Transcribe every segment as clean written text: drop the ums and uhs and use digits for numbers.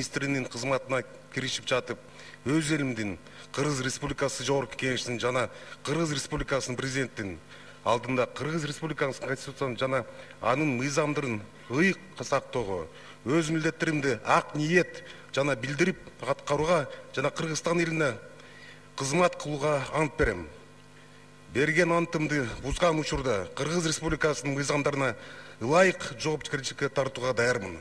министринин кызматына киришип жатып, өз элимдин Кыргыз Республикасы Жогорку Кеңешинин жана Кыргыз Республикасынын президентинин алдында Кыргыз Республикасынын конституциясын жана анын мыйзамдарын ыйык сактоого, өз милдеттеримди ак ниет жана билдирип аткарууга жана Кыргызстан элине кызмат кылууга ант берем. Берген антымды бузган учурда Кыргыз Республикасынын мыйзамдарына ылайык жоопкерчиликке тартууга даярмын.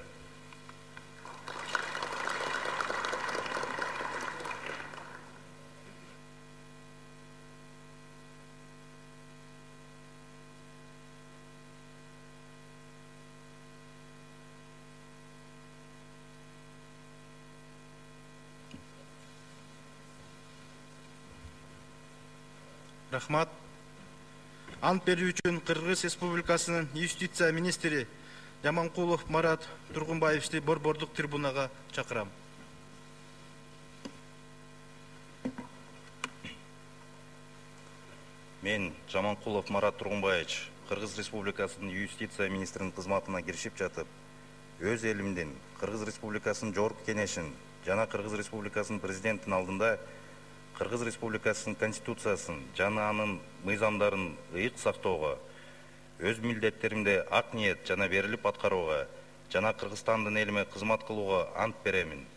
Рахмат. Ант берүү үчүн Кыргыз Республикасынын юстиция министри Жаманкулов Марат Тургунбаевичти борбордук трибунага чакырам. Мен Жаманкулов Марат Тургунбаевич Кыргыз Республикасынын юстиция министринин кызматына киришип жатып, өз элимдин Кыргыз Республикасынын Жогорку Кеңешин жана Кыргыз Республикасынын президентинин алдында Кыргыз Республикасынын конституциясын жана анын мыйзамдарын ыйык сактоого, өз милдеттеримди ак ниет жана берилип аткарууга жана Кыргызстандын элиме кызмат кылууга ант беремин.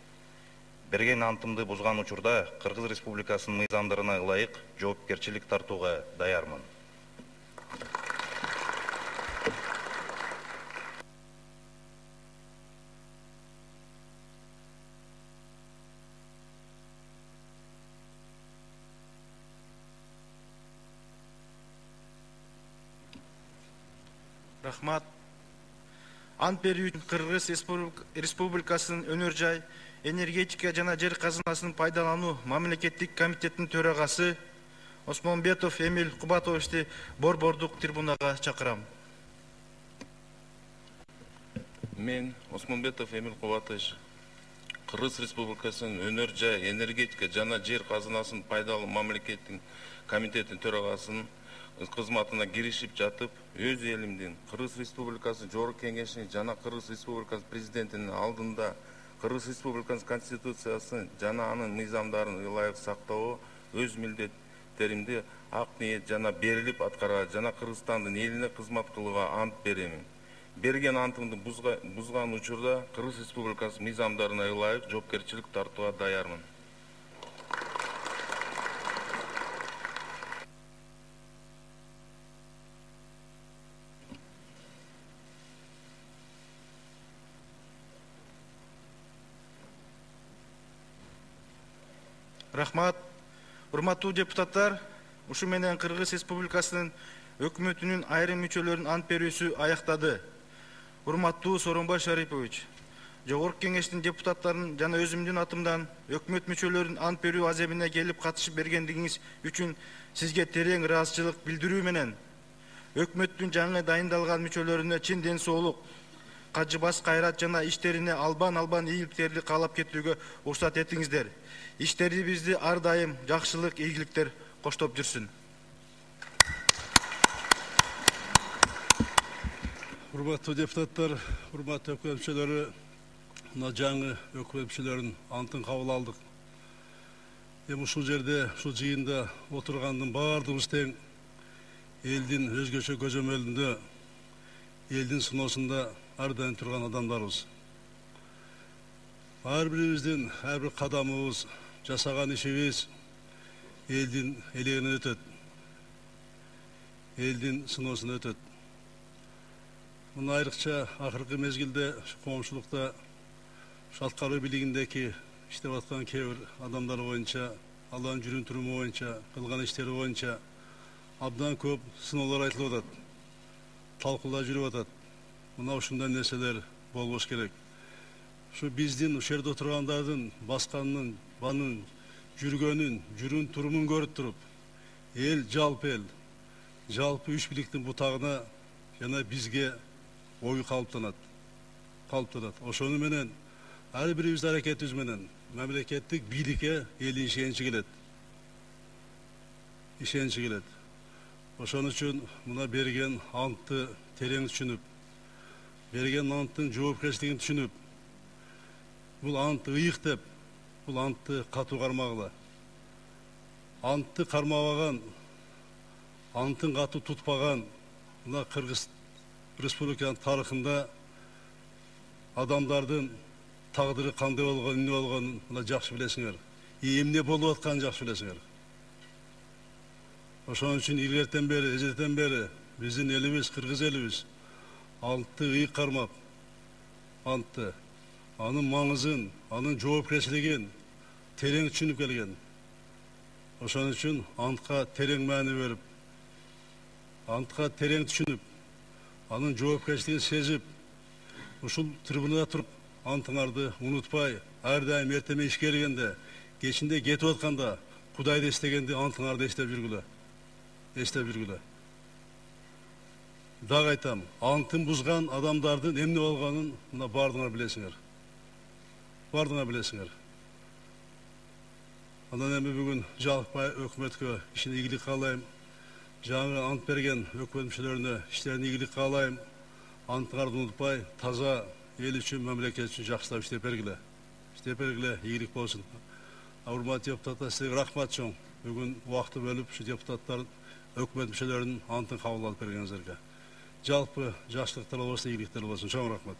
Берген антымды бузган учурда Кыргыз Республикасынын мыйзамдарына ылайык жоопкерчилик тартууга даярмын. Рахмат. Ант берүү үчүн Кыргыз Республикасынын өнөр жай, энергетика жана жер казынасын пайдалануу мамлекеттик комитетинин төрагасы Осмонбетов Эмиль Кубатовичти борбордук трибунага чакырам. Мен Осмонбетов Эмиль Кубатович Кыргыз Республикасынын өнөр жай, энергетика жана жер казынасын пайдалануу мамлекеттик комитетинин төрагасынын кызматына киришип жатып, өз элимдин Кыргыз Республикасы Жогорку Кеңешинин жана Кыргыз Республикасы президентинин алдында Кыргыз Республикасынын конституциясын жана анын мыйзамдарын ылайык сактоого, өз милдеттеримди ак ниет жана берилип аткарууга жана Кыргызстандын элине кызмат кылууга ант беремин. Берген антымды бузган учурда Кыргыз Республикасынын мыйзамдарына ылайык жоопкерчилик тартууга даярмын. Рахмат. Урматтуу депутаттар, ушу менен Кыргыз Республикасынын өкмөтүнүн айрым мүчөлөрүнүн ант берүүсү аяктады. Урматтуу Сооронбай Шарипович, Жогорку Кеңештин депутаттарын жана өзүмдүн атымдан өкмөт мүчөлөрүнүн ант берүү аземине келип катышып бергендигиңиз үчүн сизге терең ыраазычылык билдирүү менен өкмөттүн жаңы дайындалган мүчөлөрүнө чын ден соолук, кажыбас кайрат жана иштерине албан ийгиликтерди каалап кетүүгө уруксат этиңиздер. Иштерибизди ар дайым жакшылык, ийгиликтер коштоп жүрсүн. Урматтуу депутаттар, урматтуу өкмөт мүчөлөрү, мына жаңы өкмөт мүчөлөрүнүн антын кабыл алдык. Эми ушул жерде, ушул жыйында отургандын баардыгыбыз тең элдин өзгөчө көзөмөлүндө, элдин сыноосунда ар дайым турган адамдарбыз. Ар бирибиздин ар бир кадамыбыз, жасаган ишибиз элдин элегинен өтөт, элдин сыноосунан өтөт. Мына айрыкча акыркы мезгилде коомчулукта аткаруу бийлигиндеги иштеп аткан кээ бир адамдар боюнча, алардын жүрүм туруму боюнча, кылган иштери боюнча абдан көп сыноолор айтылып атат, талкуулар жүрүп атат. Мына ушундай нерселер болбош керек. Şu биздин ушул жерде отургандардын басканын, банын, жүргөнүн, жүрүн турумун көрүп туруп, эл, жалпы үч бийликтин бутагына жана бизге ой калыптанат. Ошону менен ар бирибиздин аракетибиз менен мамлекеттик бийликке элдин ишеничи келет. Ошон үчүн мына берген антты терең түшүнүп, берген анттын жоопкерчилигин түшүнүп, бұл антты ыйык деп, бұл антты катуу кармагыла. Антты кармабаган, антын катуу тутпаган мына Кыргыз Республиканын тарыхында адамдардын тагдыры кандай болгонун, эмне болгонун мына жакшы билесиңер. Эмне болуп атканын жакшы билесиңер. Ошон үчүн илгертен бери, эжеден бери биздин элибиз, кыргыз элибиз антты ыйык кармап, антты, анын маңызын, анын жоопкерчилигин терең түшүнүп келген. Ошон үчүн антка терең маани берип, антка терең түшүнүп, анын жоопкерчилигин сезип, ушул трибунада туруп, антыңарды унутпай, ар дайым эртеме ишке келгенде, кечинде кетип атканда, Кудайды эстегенде антыңарды эстеп жүргүлө. Эстеп жүргүлө. Дагы айтам, антын бузган адамдардын эмне болгонун мына бардыңар билесиңер. Бардыңар билесиңер. Андан эми бүгүн жалпы өкмөткө ишине ийгилик каалайм. Жаңы ант берген өкмөт мүчөлөрүнө иштерине ийгилик каалайм. Антыңарды унутпай, таза эл үчүн, мамлекет үчүн жакшылап иштеп бергиле. Иштеп бергиле, ийгилик болсун. Урматтуу депутаттар, сизге рахмат чоң. Бүгүн убакытты бөлүп, ушу депутаттар өкмөт мүчөлөрүнүн антын кабыл алып бергениңиздерге. Жалпы жакшылыктар болсун, ийгиликтер болсун. Чоң рахмат.